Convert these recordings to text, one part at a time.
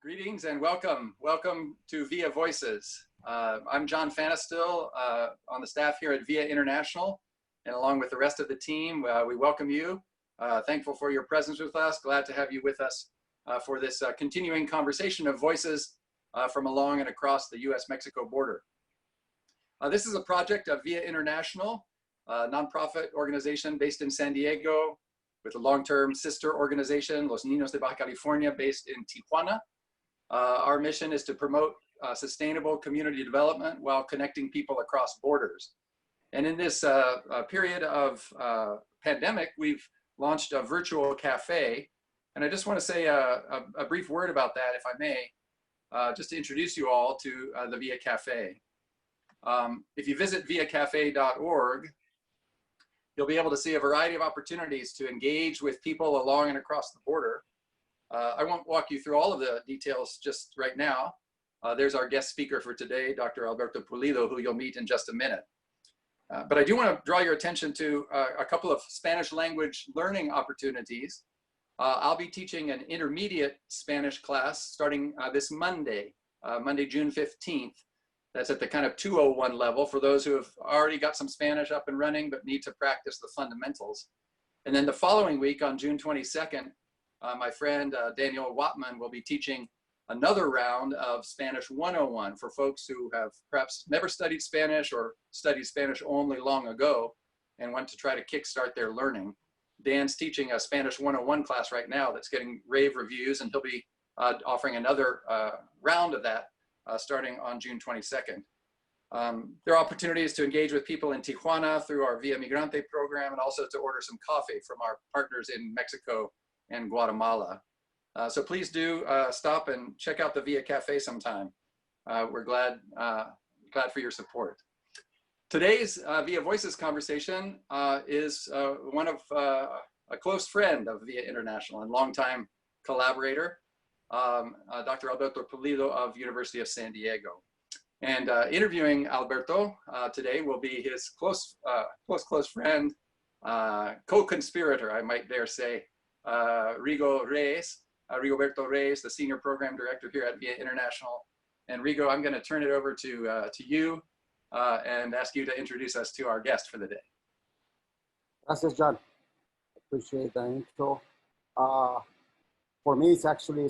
Greetings and welcome. Welcome to VIA Voices. I'm John Fanistil on the staff here at VIA International, and along with the rest of the team, we welcome you. Thankful for your presence with us. Glad to have you with us for this continuing conversation of voices from along and across the US-Mexico border. This is a project of VIA International, a nonprofit organization based in San Diego, with a long-term sister organization, Los Niños de Baja California, based in Tijuana. Our mission is to promote sustainable community development while connecting people across borders. And in this period of pandemic, we've launched a virtual cafe. And I just want to say a brief word about that, if I may, just to introduce you all to the VIA Cafe. If you visit viacafe.org, you'll be able to see a variety of opportunities to engage with people along and across the border. I won't walk you through all of the details just right now. There's our guest speaker for today, Dr. Alberto Pulido, who you'll meet in just a minute. But I do want to draw your attention to a couple of Spanish language learning opportunities. I'll be teaching an intermediate Spanish class starting this Monday, June 15th. That's at the kind of 201 level for those who have already got some Spanish up and running but need to practice the fundamentals. And then the following week on June 22nd, my friend Daniel Watman will be teaching another round of Spanish 101 for folks who have perhaps never studied Spanish or studied Spanish only long ago and want to try to kickstart their learning. Dan's teaching a Spanish 101 class right now that's getting rave reviews, and he'll be offering another round of that starting on June 22nd. There are opportunities to engage with people in Tijuana through our Via Migrante program, and also to order some coffee from our partners in Mexico and Guatemala. So please do stop and check out the VIA Cafe sometime. We're glad for your support. Today's VIA Voices conversation is one of a close friend of VIA International and longtime collaborator, Dr. Alberto Pulido of University of San Diego. And interviewing Alberto today will be his close friend, co-conspirator, I might dare say, Rigoberto Reyes, the Senior Program Director here at VIA International. And Rigo, I'm going to turn it over to you and ask you to introduce us to our guest for the day. Gracias, John. Appreciate the intro. For me, it's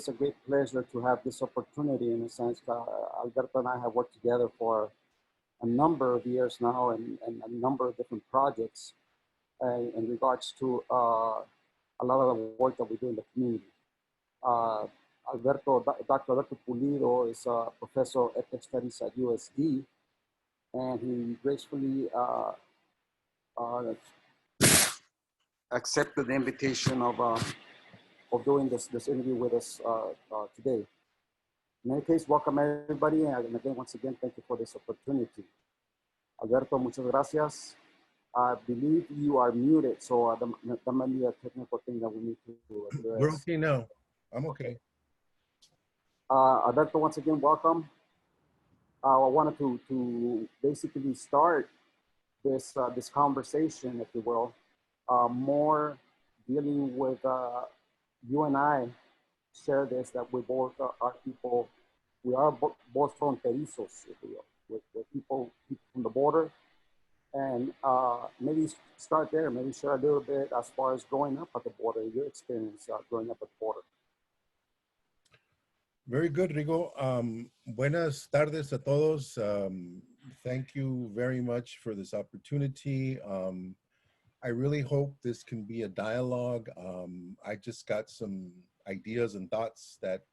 a great pleasure to have this opportunity in a sense. Alberto and I have worked together for a number of years now and a number of different projects in regards to a lot of the work that we do in the community. Dr. Alberto Pulido is a professor of ethnic studies at USD, and he gracefully accepted the invitation of doing this interview with us today. In any case, welcome everybody, and again, once again, thank you for this opportunity. Alberto, muchas gracias. I believe you are muted, so that might be a technical thing that we need to address. We're okay now. I'm okay. Alberto, once again, welcome. I wanted to basically start this conversation, if you will, more dealing with you and I share this, that we both are people, we are both fronterizos, if you will, with people from the border. And maybe start there, maybe share a little bit as far as growing up at the border, your experience growing up at the border. Very good, Rigo. Buenas tardes a todos. Thank you very much for this opportunity. I really hope this can be a dialogue. I just got some ideas and thoughts that,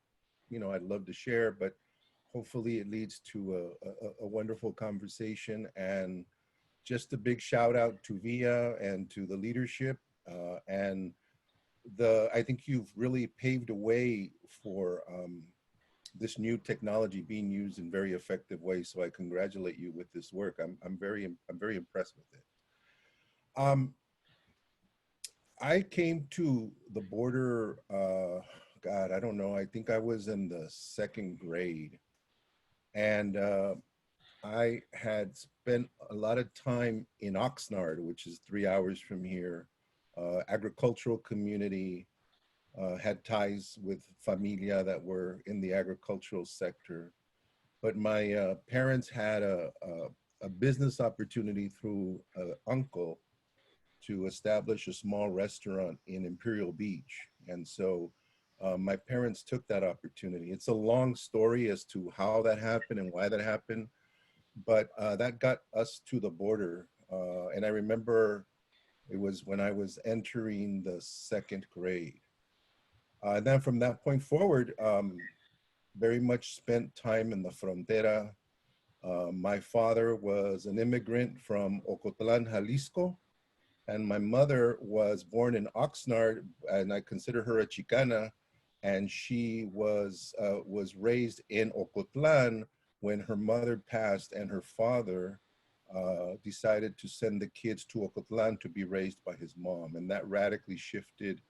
I'd love to share, but hopefully it leads to a wonderful conversation. And just a big shout out to VIA and to the leadership. And I think you've really paved a way for this new technology being used in very effective ways. So I congratulate you with this work. I'm very impressed with it. I came to the border, God, I don't know. I think I was in the second grade, and I had spent a lot of time in Oxnard, which is 3 hours from here, agricultural community. had ties with familia that were in the agricultural sector. But my parents had a business opportunity through an uncle to establish a small restaurant in Imperial Beach. And so my parents took that opportunity. It's a long story as to how that happened and why that happened, but that got us to the border. And I remember it was when I was entering the second grade. And then from that point forward, very much spent time in the Frontera. My father was an immigrant from Ocotlan, Jalisco, and my mother was born in Oxnard, and I consider her a Chicana, and she was raised in Ocotlan when her mother passed and her father decided to send the kids to Ocotlan to be raised by his mom. And that radically shifted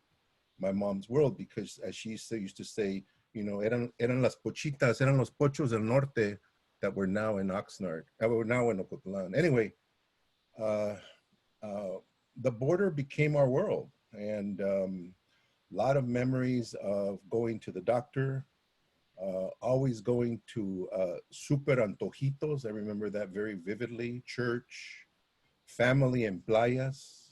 my mom's world, because as she used to say, you know, eran las pochitas, eran los pochos del norte that were now in Oxnard, that were now in Ocotlan. Anyway, the border became our world, and a lot of memories of going to the doctor, always going to super antojitos. I remember that very vividly. Church, family and playas.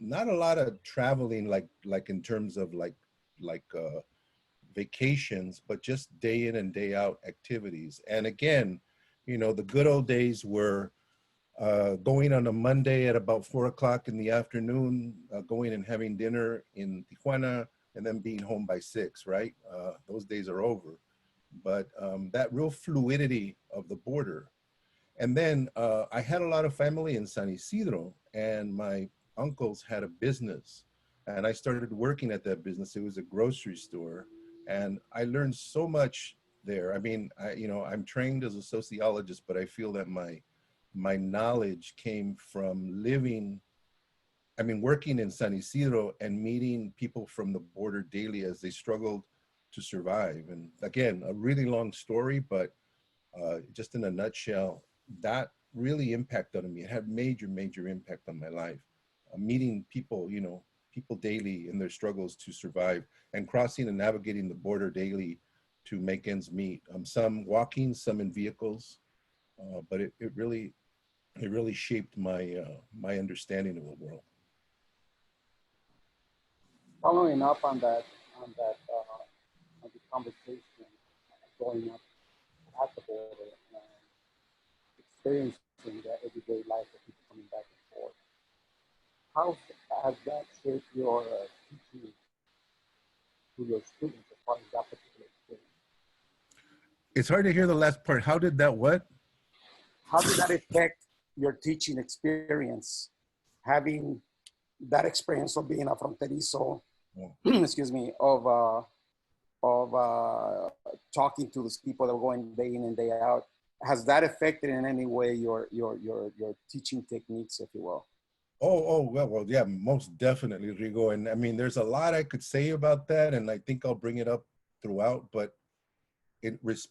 Not a lot of traveling, like in terms of like vacations, but just day in and day out activities. And again, you know, the good old days were going on a Monday at about 4 o'clock in the afternoon, going and having dinner in Tijuana, and then being home by 6, right? Those days are over. But that real fluidity of the border. And then I had a lot of family in San Isidro, and my uncles had a business, and I started working at that business. It was a grocery store, and I learned so much there. I mean, I'm trained as a sociologist, but I feel that my knowledge came from working in San Isidro and meeting people from the border daily as they struggled to survive. And again, a really long story, but just in a nutshell, that really impacted on me. It had major, major impact on my life. Meeting people, people daily in their struggles to survive, and crossing and navigating the border daily to make ends meet. Some walking, some in vehicles, but it really shaped my understanding of the world. Following up on the conversation, going up at the border and experiencing the everyday life of people coming back and forth, how has that shaped your teaching to your students as far as that particular experience? It's hard to hear the last part. How did that what? How did that affect your teaching experience, having that experience of being a fronterizo, excuse me, of talking to those people that were going day in and day out? Has that affected in any way your teaching techniques, if you will? Well, yeah, most definitely, Rigo. And I mean, there's a lot I could say about that, and I think I'll bring it up throughout, but with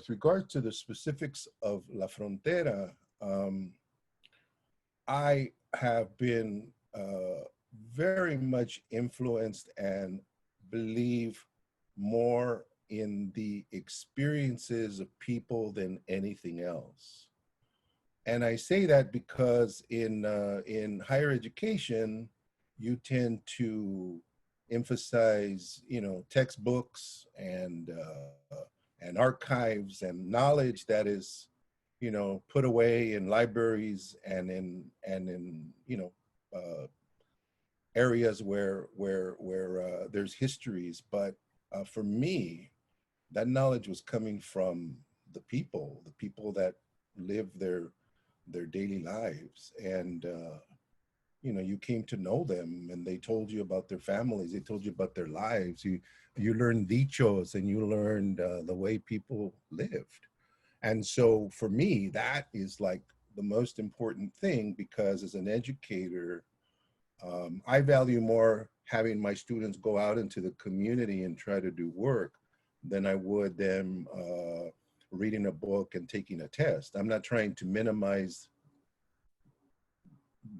regard to the specifics of La Frontera, I have been very much influenced and believe more in the experiences of people than anything else. And I say that because in higher education, you tend to emphasize, textbooks and archives and knowledge that is, put away in libraries and in areas where there's histories. But for me, that knowledge was coming from the people that live their daily lives, and you came to know them, and they told you about their families, they told you about their lives. You learned dichos, and you learned the way people lived. And so for me, that is like the most important thing, because as an educator, I value more having my students go out into the community and try to do work than I would them reading a book and taking a test. I'm not trying to minimize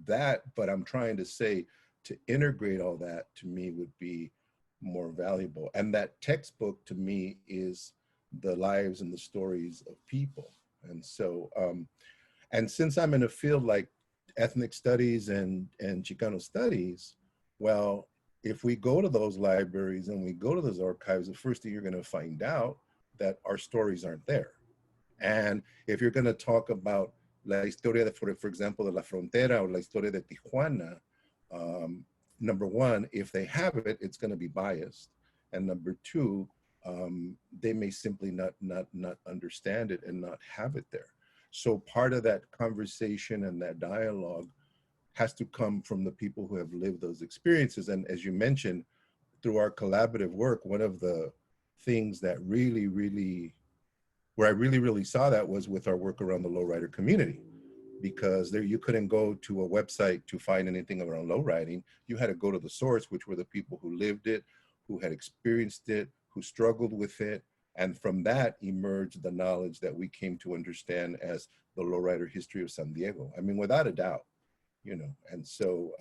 that, but I'm trying to say to integrate all that, to me, would be more valuable. And that textbook, to me, is the lives and the stories of people. And so, and since I'm in a field like ethnic studies and Chicano studies, well, if we go to those libraries and we go to those archives, the first thing you're going to find out that our stories aren't there. And if you're going to talk about la historia de, for example, de la Frontera or la historia de Tijuana, number one, if they have it, it's going to be biased. And number two, they may simply not understand it and not have it there. So part of that conversation and that dialogue has to come from the people who have lived those experiences. And as you mentioned, through our collaborative work, one of the things that where I really saw that was with our work around the lowrider community, because there you couldn't go to a website to find anything around lowriding. You had to go to the source, which were the people who lived it, who had experienced it, who struggled with it. And from that emerged the knowledge that we came to understand as the lowrider history of San Diego. I mean, without a doubt, you know. And so,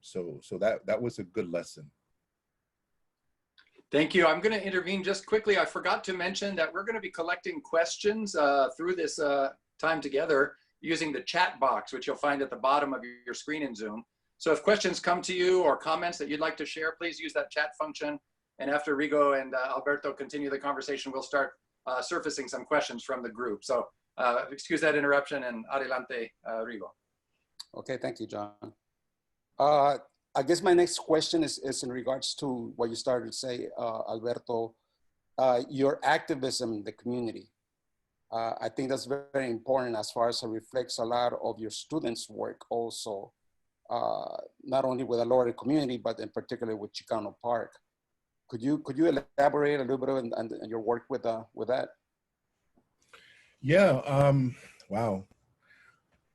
so that was a good lesson. Thank you. I'm going to intervene just quickly. I forgot to mention that we're going to be collecting questions through this time together using the chat box, which you'll find at the bottom of your screen in Zoom. So if questions come to you or comments that you'd like to share, please use that chat function. And after Rigo and Alberto continue the conversation, we'll start surfacing some questions from the group. So excuse that interruption, and adelante, Rigo. Okay, thank you, John. I guess my next question is in regards to what you started to say, Alberto, your activism in the community. I think that's very important as far as it reflects a lot of your students' work also, not only with the lower community, but in particular with Chicano Park. Could you elaborate a little bit on your work with that? Yeah, wow.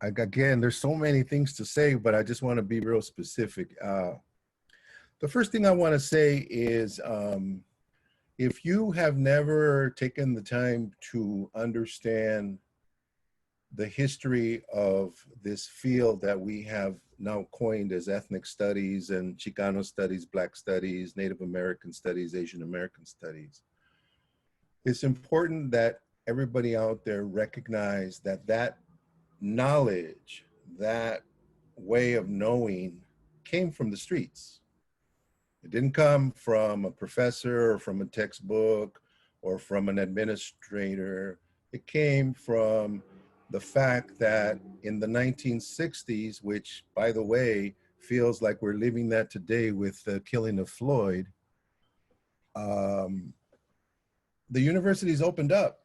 Again, there's so many things to say, but I just want to be real specific. The first thing I want to say is, if you have never taken the time to understand the history of this field that we have now coined as ethnic studies and Chicano studies, Black studies, Native American studies, Asian American studies, it's important that everybody out there recognize that that knowledge, that way of knowing came from the streets. It didn't come from a professor or from a textbook or from an administrator. It came from the fact that in the 1960s, which, by the way, feels like we're living that today with the killing of Floyd, the universities opened up.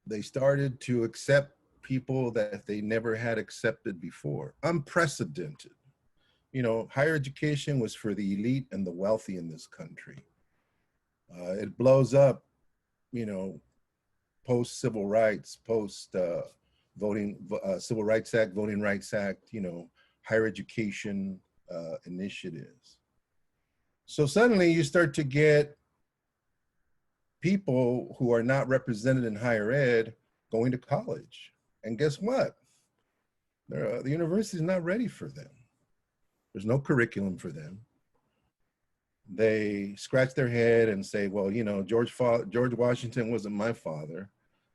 They started to accept people that they never had accepted before. Unprecedented. You know, higher education was for the elite and the wealthy in this country. It blows up, you know, post-civil rights, Civil Rights Act, Voting Rights Act, you know, higher education initiatives. So suddenly you start to get people who are not represented in higher ed going to college. And guess what? The university is not ready for them. There's no curriculum for them. They scratch their head and say, well, you know, George Washington wasn't my father.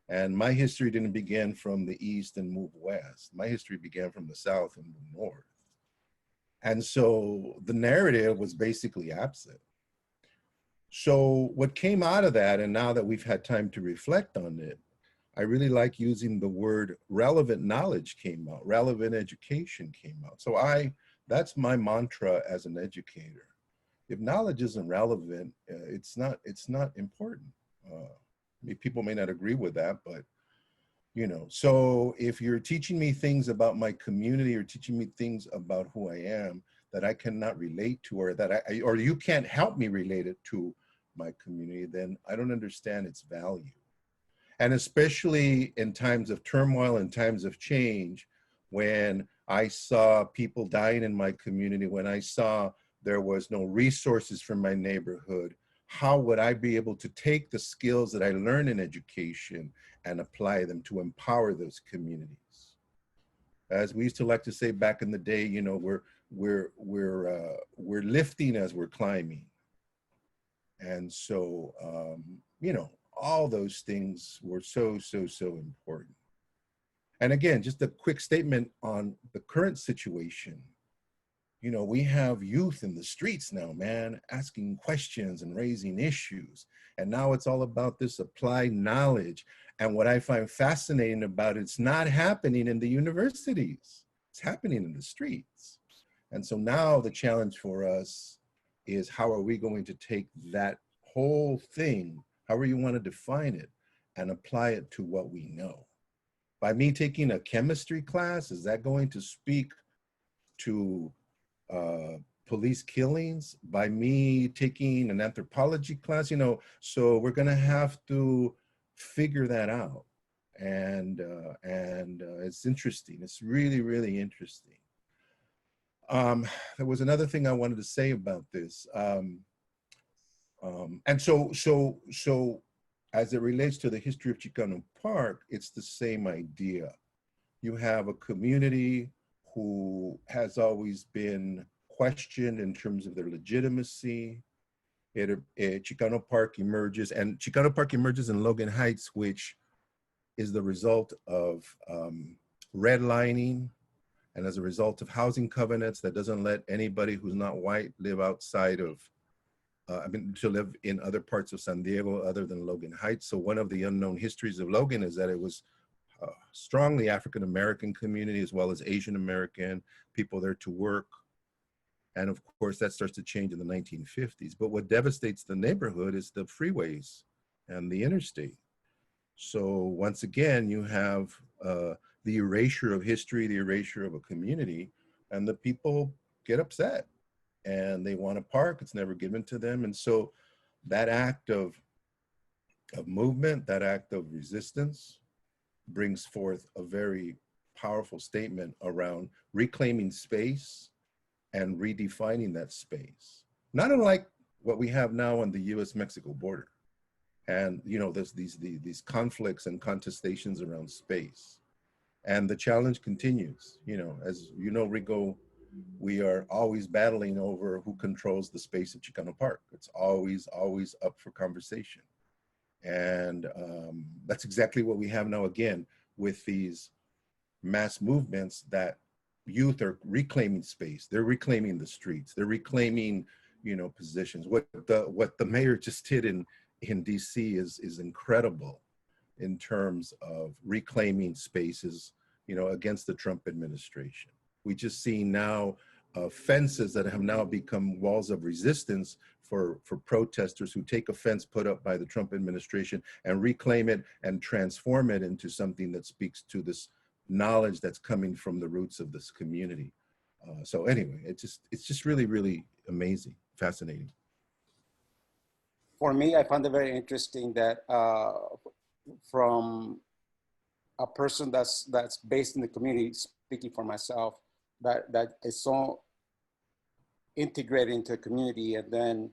And my history didn't begin from the East and move west. My history began from the South and moved north. And so the narrative was basically absent. So what came out of that, and now that we've had time to reflect on it, I really like using the word relevant knowledge came out, relevant education came out. So that's my mantra as an educator. If knowledge isn't relevant, it's not important. People may not agree with that, but you know, so if you're teaching me things about my community or teaching me things about who I am that I cannot relate to, or that or you can't help me relate it to my community, then I don't understand its value. And especially in times of turmoil and times of change, when I saw people dying in my community, when I saw there was no resources for my neighborhood, how would I be able to take the skills that I learned in education and apply them to empower those communities? As we used to like to say back in the day, you know, we're lifting as we're climbing. And so, you know, all those things were so important. And again, just a quick statement on the current situation. You know, we have youth in the streets now, man, asking questions and raising issues. And now it's all about this applied knowledge. And what I find fascinating about it's not happening in the universities. It's happening in the streets. And so now the challenge for us is, how are we going to take that whole thing, however you want to define it, and apply it to what we know? By me taking a chemistry class, is that going to speak to police killings? By me taking an anthropology class, you know, so we're gonna have to figure that out. And it's interesting. It's really interesting. There was another thing I wanted to say about this. And so as it relates to the history of Chicano Park, it's the same idea. You have a community who has always been questioned in terms of their legitimacy. Chicano Park emerges, and Chicano Park emerges in Logan Heights, which is the result of redlining, and as a result of housing covenants that doesn't let anybody who's not white live outside of, to live in other parts of San Diego other than Logan Heights. So one of the unknown histories of Logan is that it was strongly African-American community, as well as Asian-American people there to work. And of course, that starts to change in the 1950s. But what devastates the neighborhood is the freeways and the interstate. So once again, you have the erasure of history, the erasure of a community, and the people get upset and they want a park. It's never given to them. And so that act of movement, that act of resistance, brings forth a very powerful statement around reclaiming space and redefining that space. Not unlike what we have now on the US-Mexico border. And you know, there's these conflicts and contestations around space. And the challenge continues. You know, as you know, Rico, we are always battling over who controls the space of Chicano Park. It's always up for conversation. And that's exactly what we have now again with these mass movements that youth are reclaiming space. They're reclaiming the streets. They're reclaiming, you know, positions. What the mayor just did in DC is incredible in terms of reclaiming spaces, you know, against the Trump administration. We just see now fences that have now become walls of resistance for protesters who take a fence put up by the Trump administration and reclaim it and transform it into something that speaks to this knowledge that's coming from the roots of this community. So anyway, it's just really amazing, fascinating. For me, I found it very interesting that from a person that's based in the community, speaking for myself, that is so integrated into a community, and then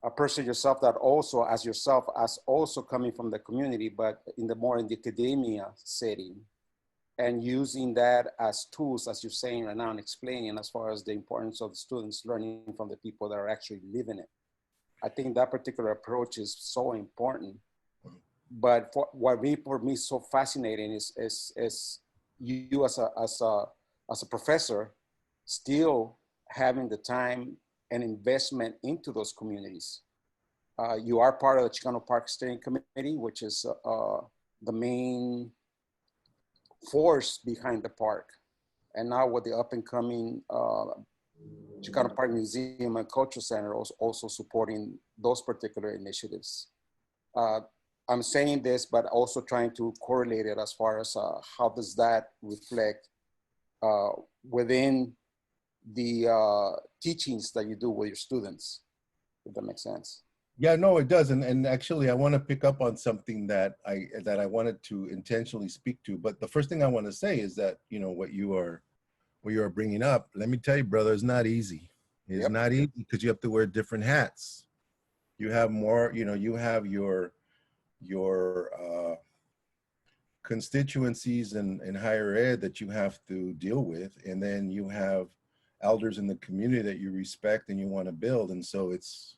a person yourself that also, as yourself, as also coming from the community, but in the academia setting, and using that as tools, as you're saying right now, and explaining as far as the importance of the students learning from the people that are actually living it. I think that particular approach is so important. But for me so fascinating is you as a professor still having the time and investment into those communities. You are part of the Chicano Park Steering Committee, which is the main force behind the park. And now with the up and coming Chicano Park Museum and Cultural Center also supporting those particular initiatives. I'm saying this, but also trying to correlate it as far as how does that reflect within the teachings that you do with your students, if that makes sense. Yeah, no, it does. And actually, I want to pick up on something that I wanted to intentionally speak to. But the first thing I want to say is that, you know, what you are bringing up, let me tell you, brother, it's not easy. It's not easy because you have to wear different hats. You have more, you know, you have your constituencies in higher ed that you have to deal with. And then you have elders in the community that you respect and you want to build. And so it's,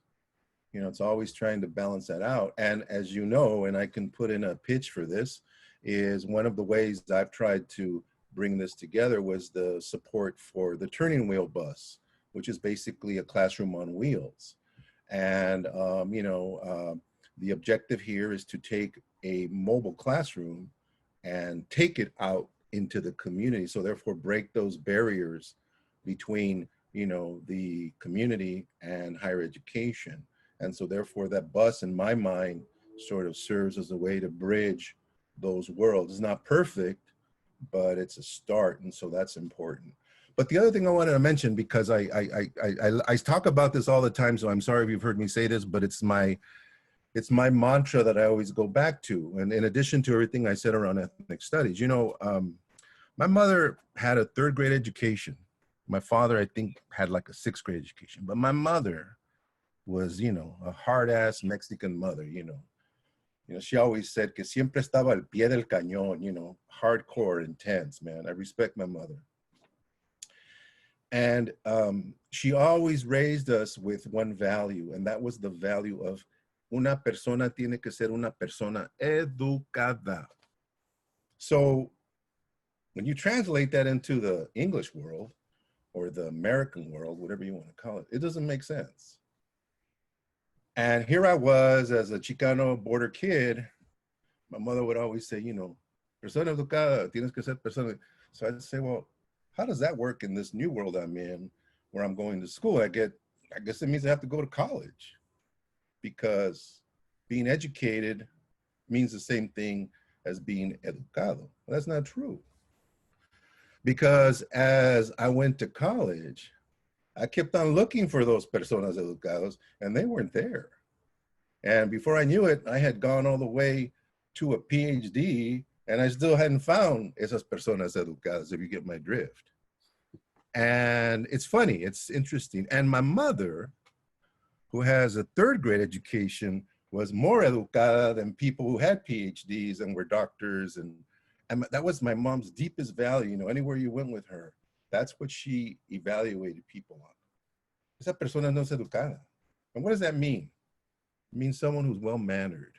you know, it's always trying to balance that out. And as you know, and I can put in a pitch for this, is one of the ways I've tried to bring this together was the support for the turning wheel bus, which is basically a classroom on wheels. And, the objective here is to take a mobile classroom and take it out into the community. So therefore break those barriers between, you know, the community and higher education. And so therefore that bus in my mind sort of serves as a way to bridge those worlds. It's not perfect, but it's a start. And so that's important. But the other thing I wanted to mention, because I talk about this all the time, so I'm sorry if you've heard me say this, but it's my mantra that I always go back to. And in addition to everything I said around ethnic studies, you know, my mother had a 3rd grade education. My father, I think, had like a 6th grade education. But my mother was, you know, a hard-ass Mexican mother, you know. You know, she always said que siempre estaba al pie del cañón, you know, hardcore, intense, man. I respect my mother. And she always raised us with one value, and that was the value of una persona tiene que ser una persona educada. So when you translate that into the English world or the American world, whatever you want to call it, it doesn't make sense. And here I was as a Chicano border kid. My mother would always say, you know, persona educada, tienes que ser persona. So I'd say, well, how does that work in this new world I'm in where I'm going to school? I guess it means I have to go to college, because being educated means the same thing as being educado. Well, that's not true. Because as I went to college, I kept on looking for those personas educados, and they weren't there. And before I knew it, I had gone all the way to a PhD, and I still hadn't found esas personas educadas, if you get my drift. And it's funny, it's interesting. And my mother, who has a 3rd grade education, was more educada than people who had PhDs and were doctors. And that was my mom's deepest value. You know, anywhere you went with her, that's what she evaluated people on. Esa persona no es educada. And what does that mean? It means someone who's well-mannered.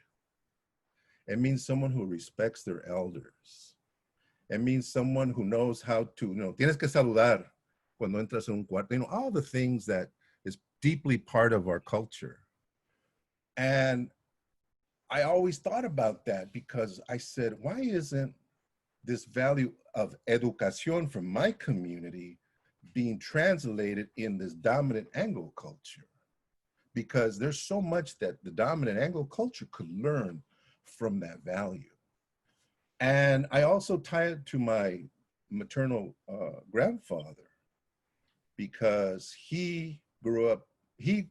It means someone who respects their elders. It means someone who knows how to, you know, tienes que saludar cuando entras en un cuarto, you know, all the things that is deeply part of our culture. And I always thought about that, because I said, why isn't this value of educación from my community being translated in this dominant Anglo culture? Because there's so much that the dominant Anglo culture could learn from that value. And I also tie it to my maternal grandfather, because he grew up, in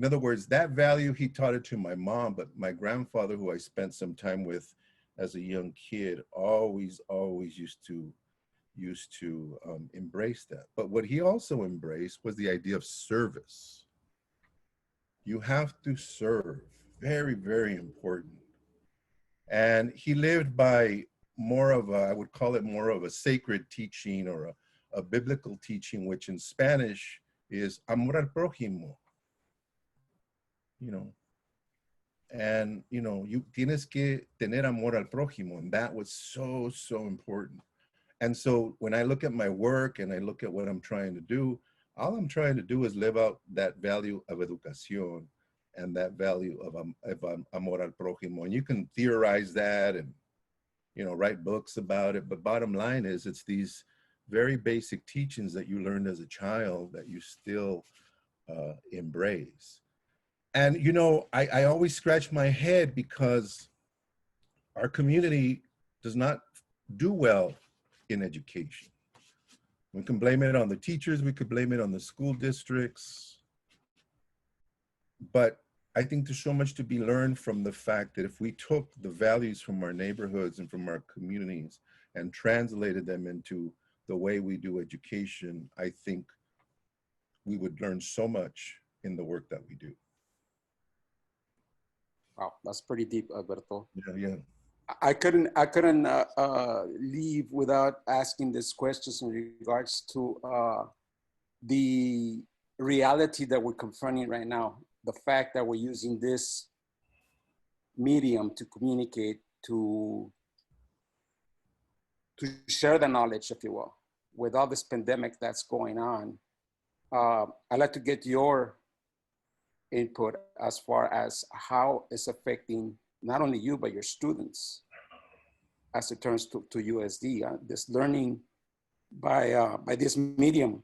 other words, that value, he taught it to my mom, but my grandfather, who I spent some time with as a young kid, always used to embrace that. But what he also embraced was the idea of service. You have to serve, very, very important. And he lived by more of a, I would call it more of a sacred teaching, or a biblical teaching, which in Spanish is amor al prójimo. You know, and you know, you tienes que tener amor al prójimo, and that was so important. And so when I look at my work and I look at what I'm trying to do, all I'm trying to do is live out that value of educación and that value of amor al prójimo. And you can theorize that and, you know, write books about it, but bottom line is, it's these very basic teachings that you learned as a child that you still embrace. And, you know, I always scratch my head, because our community does not do well in education. We can blame it on the teachers, we could blame it on the school districts, but I think there's so much to be learned from the fact that if we took the values from our neighborhoods and from our communities and translated them into the way we do education, I think we would learn so much in the work that we do. Wow, that's pretty deep, Alberto. Yeah. I couldn't leave without asking this question in regards to the reality that we're confronting right now, the fact that we're using this medium to communicate, to share the knowledge, if you will, with all this pandemic that's going on. I'd like to get your input as far as how it's affecting not only you, but your students as it turns to USD. This learning by this medium,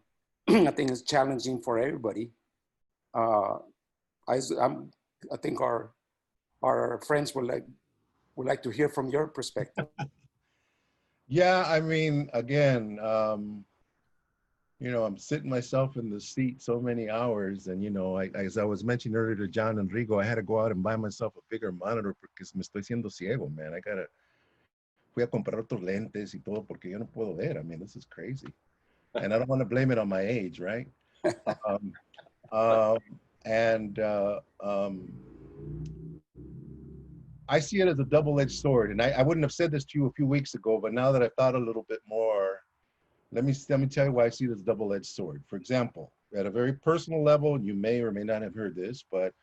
I think is challenging for everybody. I think our friends would like to hear from your perspective. Yeah, I mean, again, you know, I'm sitting myself in the seat so many hours, and you know, as I was mentioning earlier to John and Rigo, I had to go out and buy myself a bigger monitor porque me estoy siendo ciego, man. Fui a comprar otros lentes y todo porque yo no puedo ver. I mean, this is crazy, and I don't want to blame it on my age, right? Um, and I see it as a double-edged sword, and I wouldn't have said this to you a few weeks ago, but now that I've thought a little bit more, let me tell you why I see this double-edged sword. For example, at a very personal level, you may or may not have heard this, but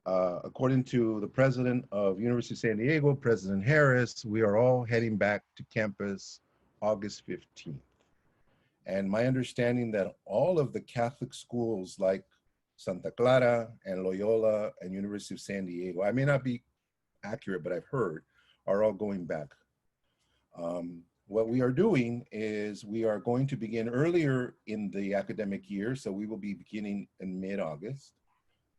according to the president of University of San Diego, President Harris, we are all heading back to campus August 15th. And my understanding that all of the Catholic schools like Santa Clara and Loyola and University of San Diego, I may not be accurate, but I've heard, are all going back. What we are doing is we are going to begin earlier in the academic year. So we will be beginning in mid-August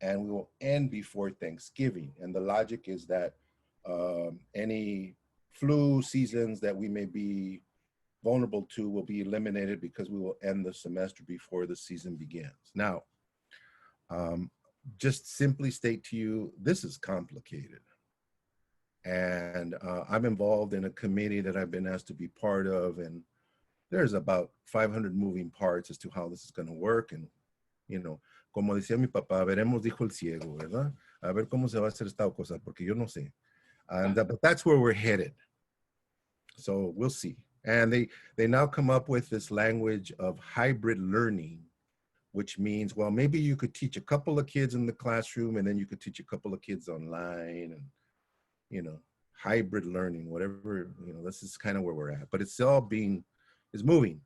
and we will end before Thanksgiving. And the logic is that any flu seasons that we may be vulnerable to will be eliminated because we will end the semester before the season begins. Now, just simply state to you, this is complicated. And I'm involved in a committee that I've been asked to be part of, and there's about 500 moving parts as to how this is going to work. And, you know, como decía mi papá, veremos, dijo el ciego, ¿verdad? A ver cómo se va a hacer esta cosa, porque yo no sé. And but that's where we're headed. So we'll see. And they now come up with this language of hybrid learning, which means, well, maybe you could teach a couple of kids in the classroom and then you could teach a couple of kids online, and, you know, hybrid learning, whatever, you know, this is kind of where we're at, but it's all it's moving.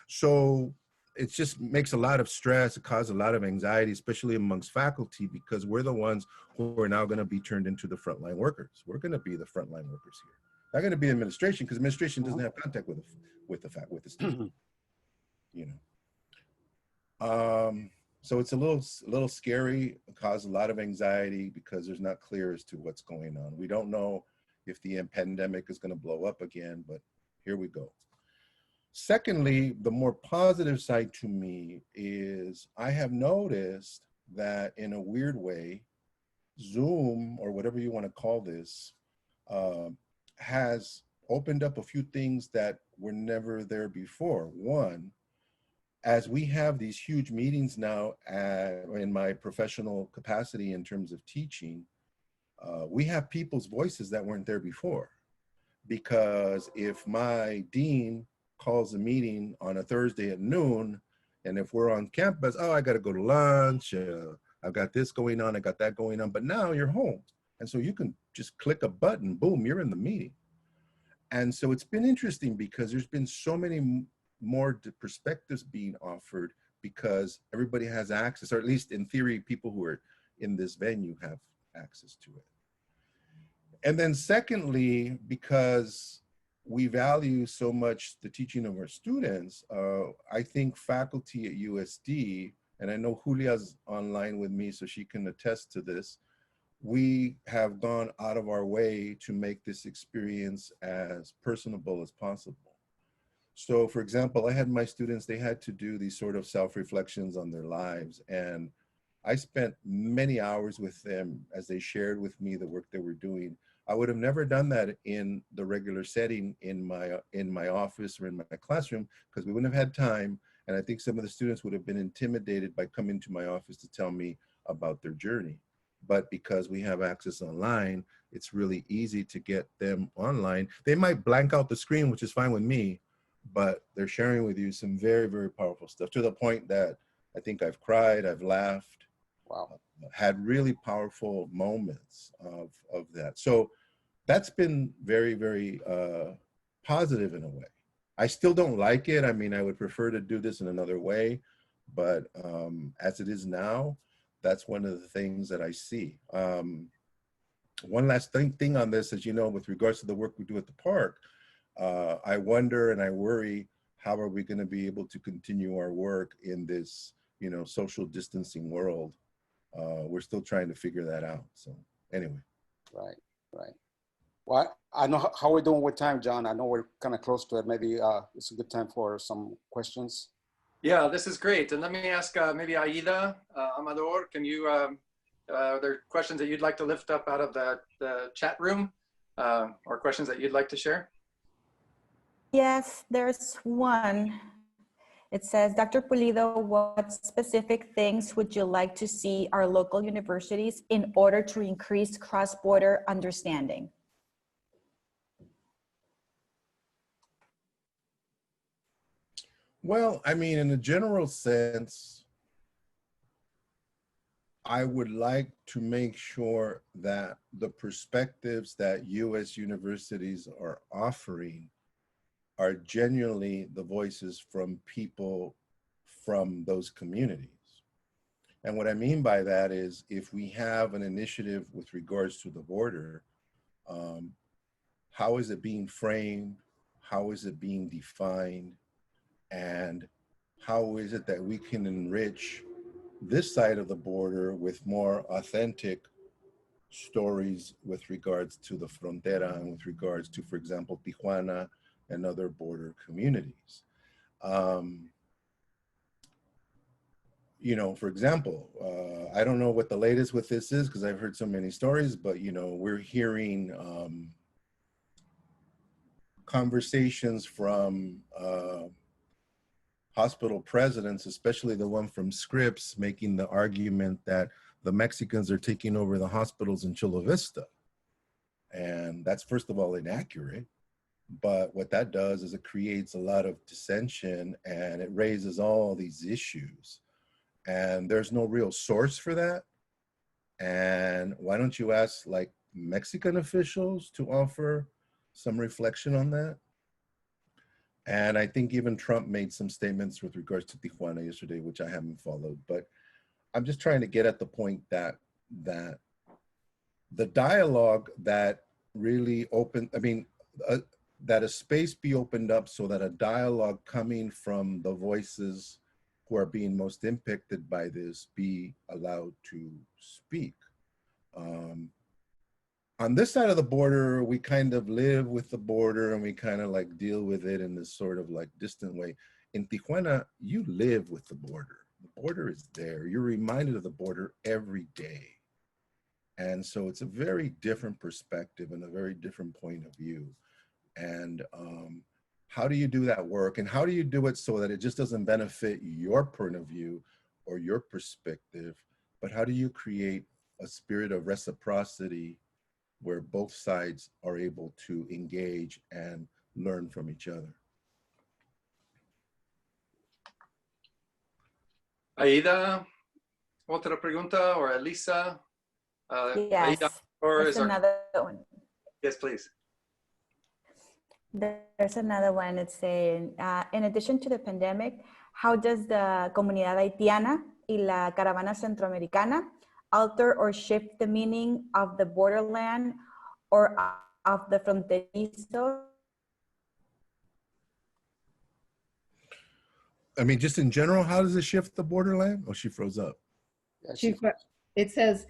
So it just makes a lot of stress. It causes a lot of anxiety, especially amongst faculty, because we're the ones who are now going to be turned into the frontline workers. We're going to be the frontline workers here. Not going to be administration, because administration doesn't have contact with the student, you know. So it's a little scary. It causes a lot of anxiety because there's not clear as to what's going on. We don't know if the pandemic is going to blow up again, but here we go. Secondly, the more positive side to me is I have noticed that in a weird way, Zoom, or whatever you want to call this, has opened up a few things that were never there before. One, as we have these huge meetings now in my professional capacity in terms of teaching, we have people's voices that weren't there before. Because if my dean calls a meeting on a Thursday at noon, and if we're on campus, oh, I got to go to lunch, I've got this going on, I got that going on, but now you're home. And so you can just click a button, boom, you're in the meeting. And so it's been interesting because there's been so many more perspectives being offered because everybody has access, or at least in theory, people who are in this venue have access to it. And then secondly, because we value so much the teaching of our students, I think faculty at USD, and I know Julia's online with me so she can attest to this, we have gone out of our way to make this experience as personable as possible. So for example, I had my students, they had to do these sort of self-reflections on their lives. And I spent many hours with them as they shared with me the work they were doing. I would have never done that in the regular setting in my office or in my classroom because we wouldn't have had time. And I think some of the students would have been intimidated by coming to my office to tell me about their journey. But because we have access online, it's really easy to get them online. They might blank out the screen, which is fine with me, but they're sharing with you some very, very powerful stuff, to the point that I think I've cried, I've laughed, Wow. had really powerful moments of that. So that's been very, very positive in a way. I still don't like it. I mean, I would prefer to do this in another way, but as it is now, that's one of the things that I see. One last thing on this, as you know, with regards to the work we do at the park, I wonder and I worry, how are we going to be able to continue our work in this, you know, social distancing world? We're still trying to figure that out. So anyway. Right, right. Well, I know how we're doing with time, John. I know we're kind of close to it. Maybe it's a good time for some questions. Yeah, this is great. And let me ask maybe Aida, Amador, can you, are there questions that you'd like to lift up out of the chat room or questions that you'd like to share? Yes, there's one. It says, Dr. Pulido, what specific things would you like to see our local universities in order to increase cross-border understanding? Well, I mean, in a general sense, I would like to make sure that the perspectives that U.S. universities are offering are genuinely the voices from people from those communities. And what I mean by that is, if we have an initiative with regards to the border, how is it being framed? How is it being defined? And how is it that we can enrich this side of the border with more authentic stories with regards to the Frontera and with regards to, for example, Tijuana and other border communities? You know, for example, I don't know what the latest with this is because I've heard so many stories, but, you know, we're hearing conversations from hospital presidents, especially the one from Scripps, making the argument that the Mexicans are taking over the hospitals in Chula Vista. And that's, first of all, inaccurate. But what that does is it creates a lot of dissension and it raises all these issues. And there's no real source for that. And why don't you ask like Mexican officials to offer some reflection on that? And I think even Trump made some statements with regards to Tijuana yesterday, which I haven't followed. But I'm just trying to get at the point that the dialogue that really opened, I mean, that a space be opened up so that a dialogue coming from the voices who are being most impacted by this be allowed to speak. On this side of the border, we kind of live with the border and we kind of like deal with it in this sort of like distant way. In Tijuana, you live with the border. The border is there. You're reminded of the border every day. And so it's a very different perspective and a very different point of view. And how do you do that work? And how do you do it so that it just doesn't benefit your point of view or your perspective, but how do you create a spirit of reciprocity where both sides are able to engage and learn from each other? Aida, otra pregunta, or Elisa? Yes, Aida, or there's another one. Yes, please. There's another one. It's saying, in addition to the pandemic, how does the comunidad haitiana y la caravana centroamericana alter or shift the meaning of the borderland or of the fronterizo? I mean, just in general, how does it shift the borderland? Oh, she froze up. Yeah, It says,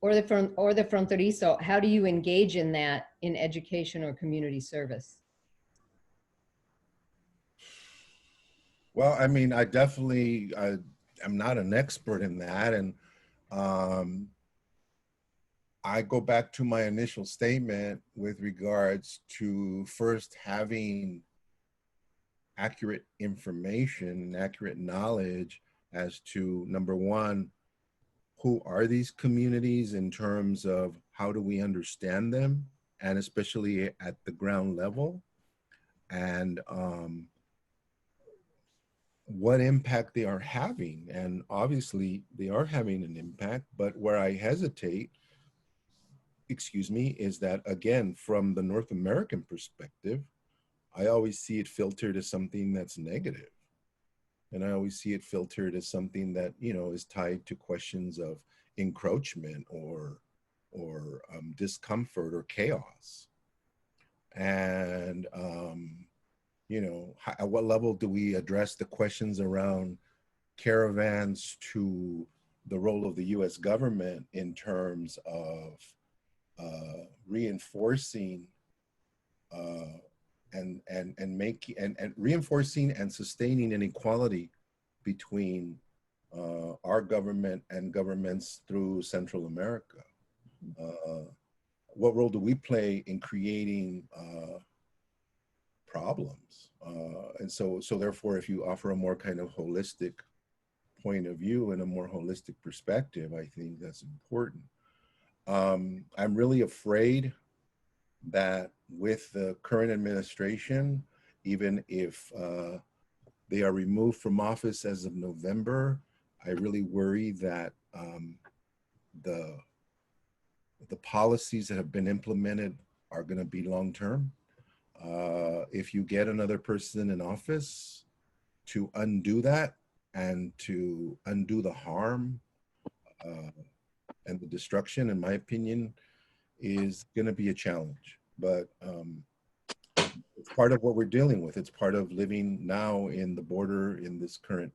or the fronterizo, how do you engage in that in education or community service? Well, I mean, I definitely, I'm not an expert in that. And I go back to my initial statement with regards to first having accurate information and accurate knowledge as to, number one, who are these communities in terms of how do we understand them, and especially at the ground level. and what impact they are having. And obviously they are having an impact, but where I hesitate, excuse me, is that again, from the North American perspective, I always see it filtered as something that's negative. And I always see it filtered as something that, you know, is tied to questions of encroachment or discomfort or chaos. And, you know, at what level do we address the questions around caravans to the role of the US government in terms of reinforcing and reinforcing and sustaining inequality between our government and governments through Central America? What role do we play in creating problems? And so therefore, if you offer a more kind of holistic point of view and a more holistic perspective, I think that's important. I'm really afraid that with the current administration, even if they are removed from office as of November, I really worry that the policies that have been implemented are going to be long-term. If you get another person in office to undo that and to undo the harm and the destruction, in my opinion, is going to be a challenge. But it's part of what we're dealing with. It's part of living now in the border in this current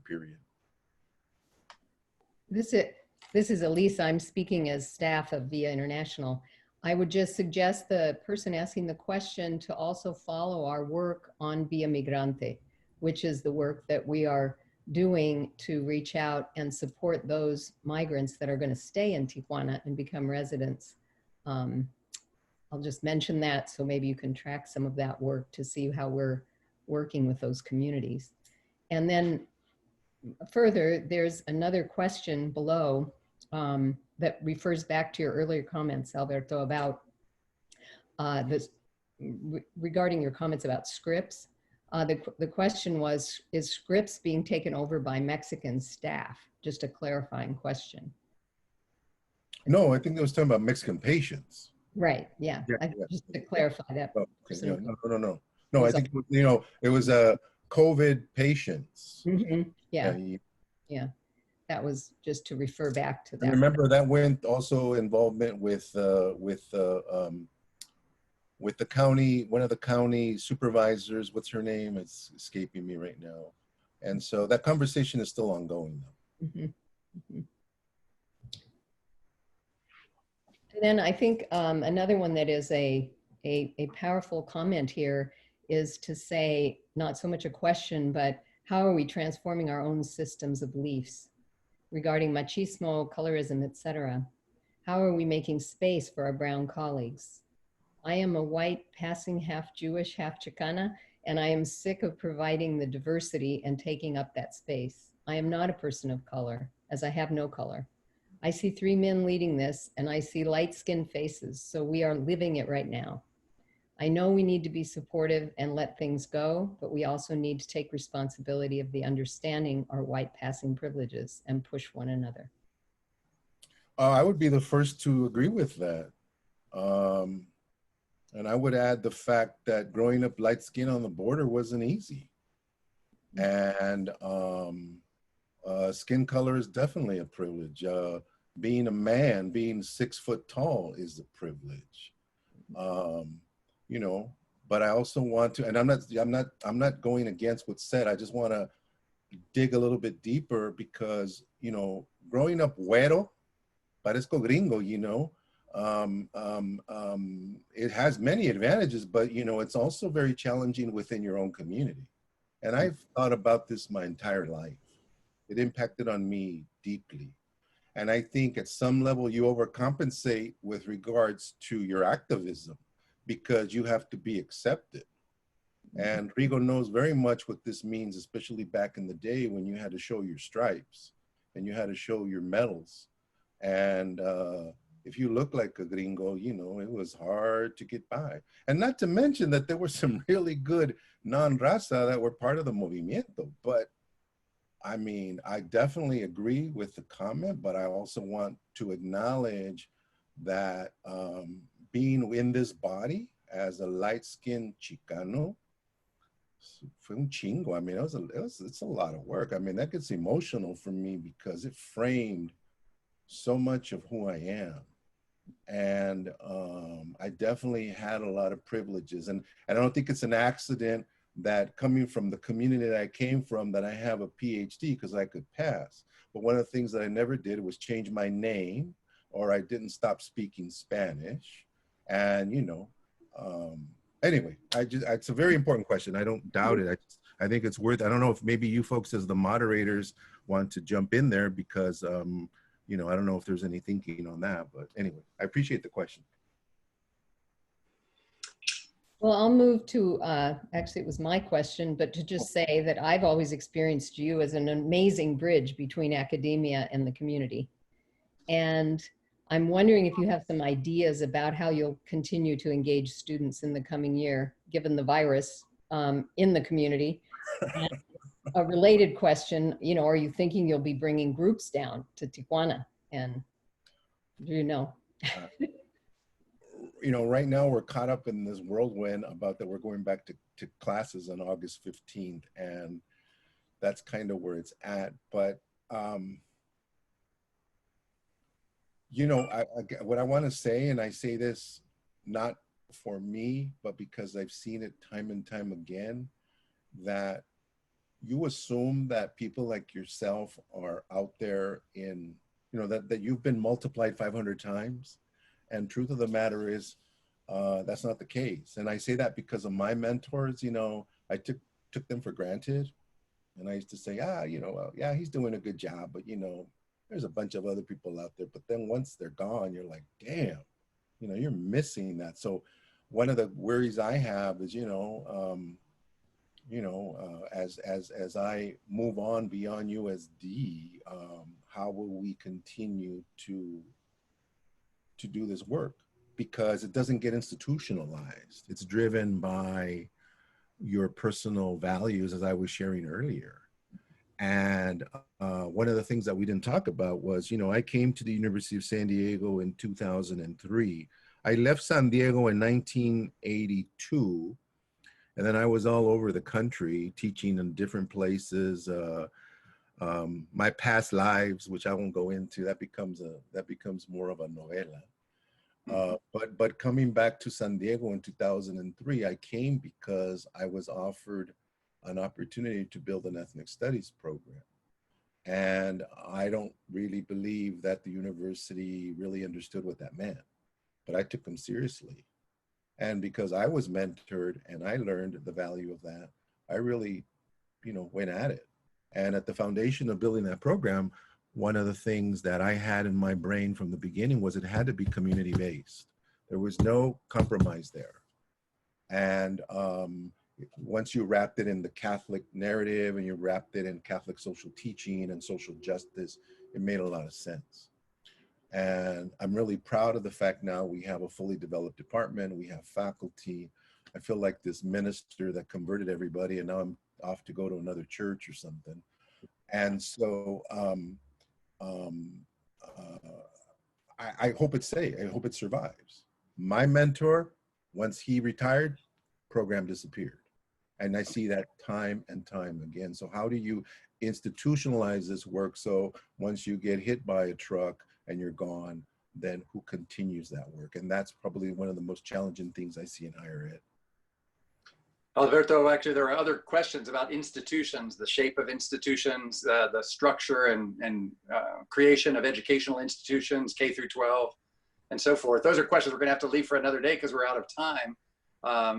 period. This is Elise. I'm speaking as staff of Via International. I would just suggest the person asking the question to also follow our work on Via Migrante, which is the work that we are doing to reach out and support those migrants that are going to stay in Tijuana and become residents. I'll just mention that, so maybe you can track some of that work to see how we're working with those communities. And then further, there's another question below that refers back to your earlier comments, Alberto, about regarding your comments about scripts. The question was, is scripts being taken over by Mexican staff? Just a clarifying question. No, I think it was talking about Mexican patients. Right, yeah, just to clarify that. Oh, okay. No, I think, you know, it was COVID patients. Mm-hmm. Yeah, that was just to refer back to that. And remember, that went also involvement with the county, one of the county supervisors, what's her name? It's escaping me right now. And so that conversation is still ongoing though. Mm-hmm. Mm-hmm. And then I think another one that is a powerful comment here is to say, not so much a question, but how are we transforming our own systems of beliefs regarding machismo, colorism, etc.? How are we making space for our brown colleagues? I am a white, passing half Jewish, half Chicana, and I am sick of providing the diversity and taking up that space. I am not a person of color, as I have no color. I see 3 men leading this, and I see light-skinned faces, so we are living it right now. I know we need to be supportive and let things go, but we also need to take responsibility of the understanding our white passing privileges and push one another. I would be the first to agree with that. And I would add the fact that growing up light skin on the border wasn't easy. And skin color is definitely a privilege. Being a man, being 6 foot tall is a privilege. You know, but I also want to, and I'm not going against what's said. I just want to dig a little bit deeper because, you know, growing up güero, parezco gringo, you know, it has many advantages, but, you know, it's also very challenging within your own community. And I've thought about this my entire life. It impacted on me deeply. And I think at some level you overcompensate with regards to your activism because you have to be accepted. And Rigo knows very much what this means, especially back in the day when you had to show your stripes and you had to show your medals. And if you look like a gringo, you know, it was hard to get by. And not to mention that there were some really good non-raza that were part of the movimiento. But I mean, I definitely agree with the comment, but I also want to acknowledge that being in this body as a light-skinned Chicano, fue un chingo. I mean, it's a lot of work. I mean, that gets emotional for me because it framed so much of who I am. And I definitely had a lot of privileges. And I don't think it's an accident that coming from the community that I came from, that I have a PhD because I could pass. But one of the things that I never did was change my name, or I didn't stop speaking Spanish. And, you know, anyway, it's a very important question. I don't doubt it. I think it's worth, I don't know if maybe you folks as the moderators want to jump in there because, you know, I don't know if there's any thinking on that, but anyway, I appreciate the question. Well, I'll move to, actually it was my question, but to just say that I've always experienced you as an amazing bridge between academia and the community. And I'm wondering if you have some ideas about how you'll continue to engage students in the coming year, given the virus in the community. And a related question, you know, are you thinking you'll be bringing groups down to Tijuana? And do you know? You know, right now we're caught up in this whirlwind about that we're going back to classes on August 15th, and that's kind of where it's at. But, you know, what I want to say, and I say this not for me, but because I've seen it time and time again, that you assume that people like yourself are out there in, you know, that you've been multiplied 500 times. And truth of the matter is, that's not the case. And I say that because of my mentors. You know, I took them for granted. And I used to say, you know, well, yeah, he's doing a good job, but you know, there's a bunch of other people out there. But then once they're gone, you're like, damn, you know, you're missing that. So one of the worries I have is, as I move on beyond USD, how will we continue to do this work? Because it doesn't get institutionalized. It's driven by your personal values, as I was sharing earlier. And one of the things that we didn't talk about was, you know, I came to the University of San Diego in 2003. I left San Diego in 1982. And then I was all over the country teaching in different places. My past lives, which I won't go into, that becomes more of a novela. But coming back to San Diego in 2003, I came because I was offered an opportunity to build an ethnic studies program. And I don't really believe that the university really understood what that meant, but I took them seriously. And because I was mentored and I learned the value of that, I really, you know, went at it. And at the foundation of building that program, one of the things that I had in my brain from the beginning was it had to be community-based. There was no compromise there. And once you wrapped it in the Catholic narrative and you wrapped it in Catholic social teaching and social justice, it made a lot of sense. And I'm really proud of the fact now we have a fully developed department, we have faculty. I feel like this minister that converted everybody and now I'm off to go to another church or something. And so I hope it stays, I hope it survives. My mentor, once he retired, program disappeared. And I see that time and time again. So how do you institutionalize this work so once you get hit by a truck and you're gone, then who continues that work? And that's probably one of the most challenging things I see in higher ed. Alberto, actually, there are other questions about institutions, the shape of institutions, the structure and creation of educational institutions, K through 12, and so forth. Those are questions we're going to have to leave for another day because we're out of time.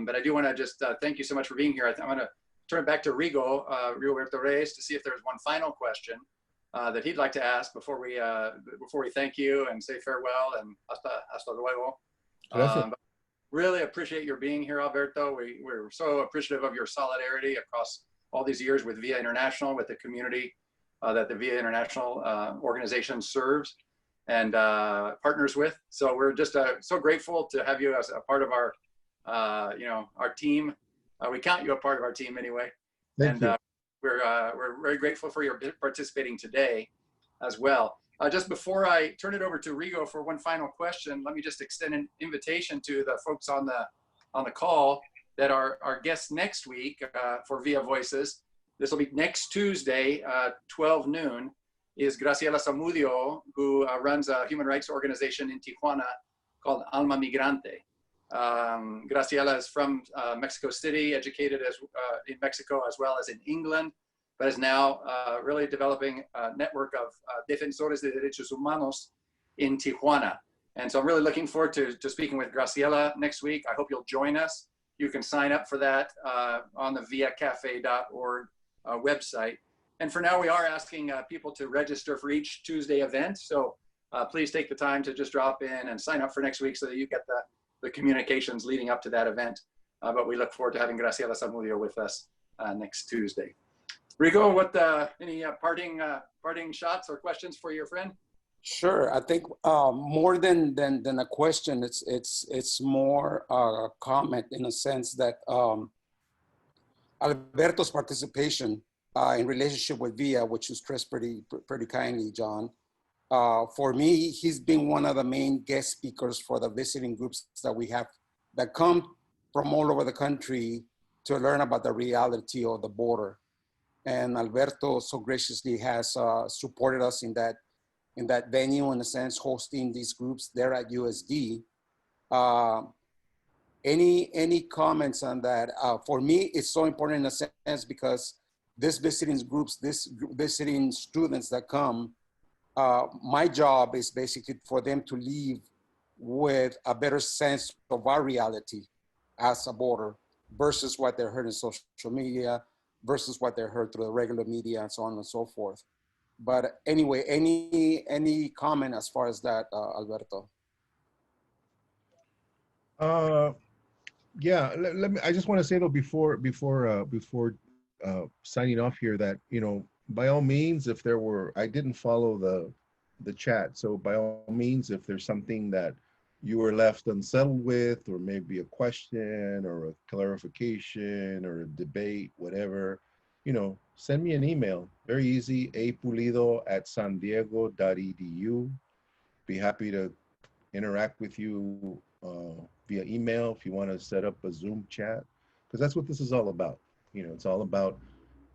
But I do want to just thank you so much for being here. I'm going to turn it back to Rigoberto Reyes, to see if there's one final question that he'd like to ask before we thank you and say farewell and hasta luego. Really appreciate your being here, Alberto. We're so appreciative of your solidarity across all these years with VIA International, with the community that the VIA International organization serves. and partners with. So we're just so grateful to have you as a part of our, our team. We count you a part of our team anyway. Thank you. We're very grateful for your participating today as well. Just before I turn it over to Rigo for one final question, let me just extend an invitation to the folks on the call that are our guests next week for Via Voices. This will be next Tuesday, 12 noon, is Graciela Zamudio, who runs a human rights organization in Tijuana called Alma Migrante. Graciela is from Mexico City, educated in Mexico as well as in England, but is now really developing a network of defensores de derechos humanos in Tijuana. And so I'm really looking forward to speaking with Graciela next week. I hope you'll join us. You can sign up for that on the viacafe.org website. And for now, we are asking people to register for each Tuesday event. So please take the time to just drop in and sign up for next week so that you get the communications leading up to that event. But we look forward to having Graciela Zamudio with us next Tuesday. Rigo, any parting shots or questions for your friend? Sure. I think more than a question, it's more a comment in a sense that Alberto's participation in relationship with VIA, which you stressed pretty kindly, John. For me, he's been one of the main guest speakers for the visiting groups that we have that come from all over the country to learn about the reality of the border. And Alberto so graciously has supported us in that venue, in a sense, hosting these groups there at USD. Any comments on that? For me, it's so important in a sense because this visiting groups, this visiting students that come, my job is basically for them to leave with a better sense of our reality as a border versus what they heard in social media, versus what they heard through the regular media and so on and so forth. But anyway, any comment as far as that, Alberto? Yeah, let me. I just want to say though before signing off here that by all means, if there were, I didn't follow the chat, so by all means, if there's something that you were left unsettled with, or maybe a question or a clarification or a debate, whatever, send me an email. Very easy, apulido@sandiego.edu. Be happy to interact with you via email if you want to set up a Zoom chat, because that's what this is all about. It's all about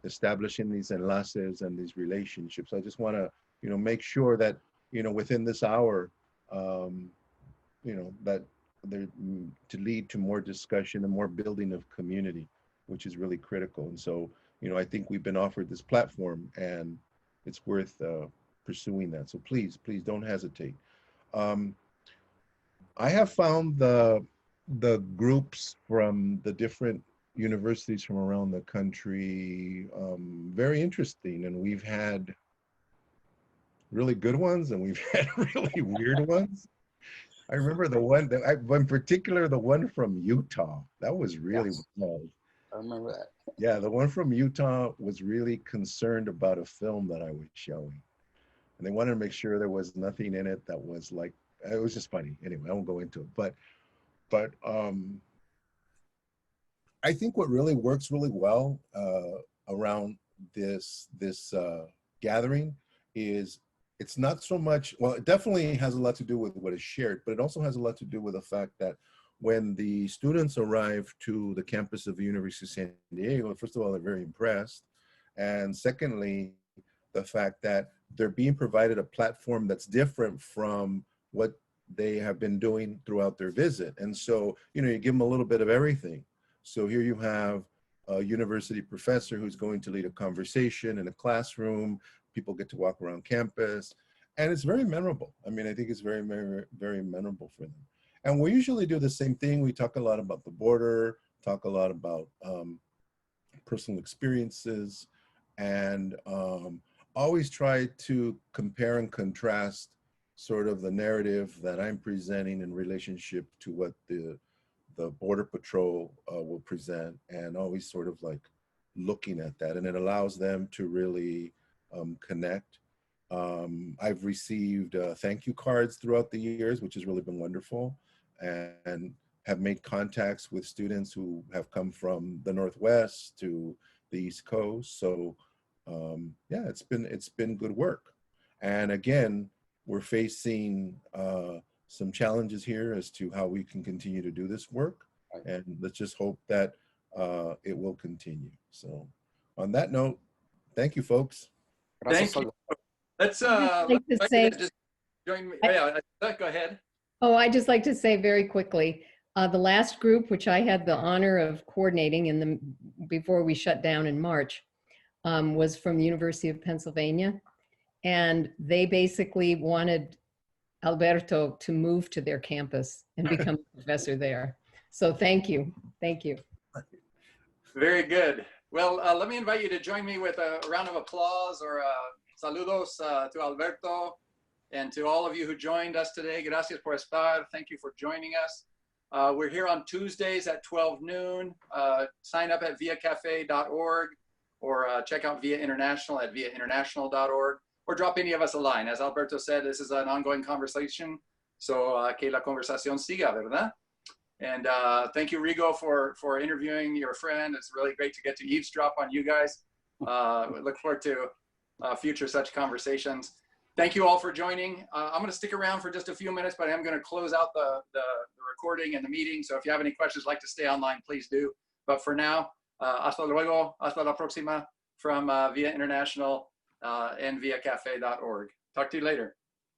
establishing these enlaces and these relationships. I just want to, make sure that, within this hour, that there to lead to more discussion and more building of community, which is really critical. And so, I think we've been offered this platform and it's worth pursuing that. So please don't hesitate. I have found the groups from the different universities from around the country very interesting, and we've had really good ones and we've had really weird ones. I remember the one that in particular, the one from Utah, that was really wild. I remember that. Yeah, the one from Utah was really concerned about a film that I was showing, and they wanted to make sure there was nothing in it that was like, it was just funny. Anyway, I won't go into it, but I think what really works really well around this gathering is it's not so much, well, it definitely has a lot to do with what is shared, but it also has a lot to do with the fact that when the students arrive to the campus of the University of San Diego, first of all, they're very impressed. And secondly, the fact that they're being provided a platform that's different from what they have been doing throughout their visit. And so, you give them a little bit of everything. So here you have a university professor who's going to lead a conversation in a classroom. People get to walk around campus, and it's very memorable. I mean, I think it's very, very, very memorable for them. And we usually do the same thing. We talk a lot about the border, talk a lot about personal experiences, and always try to compare and contrast sort of the narrative that I'm presenting in relationship to what the Border Patrol will present, and always sort of like looking at that. And it allows them to really connect I've received thank you cards throughout the years, which has really been wonderful, and have made contacts with students who have come from the Northwest to the East Coast. So yeah, it's been good work. And again, we're facing some challenges here as to how we can continue to do this work. And let's just hope that it will continue. So on that note, thank you, folks. Thank you. Let's like to say, just join me. Yeah, go ahead. Oh, I just like to say very quickly, the last group, which I had the honor of coordinating before we shut down in March, was from the University of Pennsylvania. And they basically wanted Alberto to move to their campus and become a professor there. So thank you. Thank you. Very good. Well, let me invite you to join me with a round of applause or saludos to Alberto and to all of you who joined us today. Gracias por estar. Thank you for joining us. We're here on Tuesdays at 12 noon. Sign up at viacafe.org or check out Via International at viainternational.org or drop any of us a line. As Alberto said, this is an ongoing conversation. So que la conversación siga, ¿verdad? And thank you, Rigo, for interviewing your friend. It's really great to get to eavesdrop on you guys. We look forward to future such conversations. Thank you all for joining. I'm going to stick around for just a few minutes, but I'm going to close out the recording and the meeting. So if you have any questions, like to stay online, please do. But for now, hasta luego, hasta la próxima from Via International and viacafe.org. Talk to you later.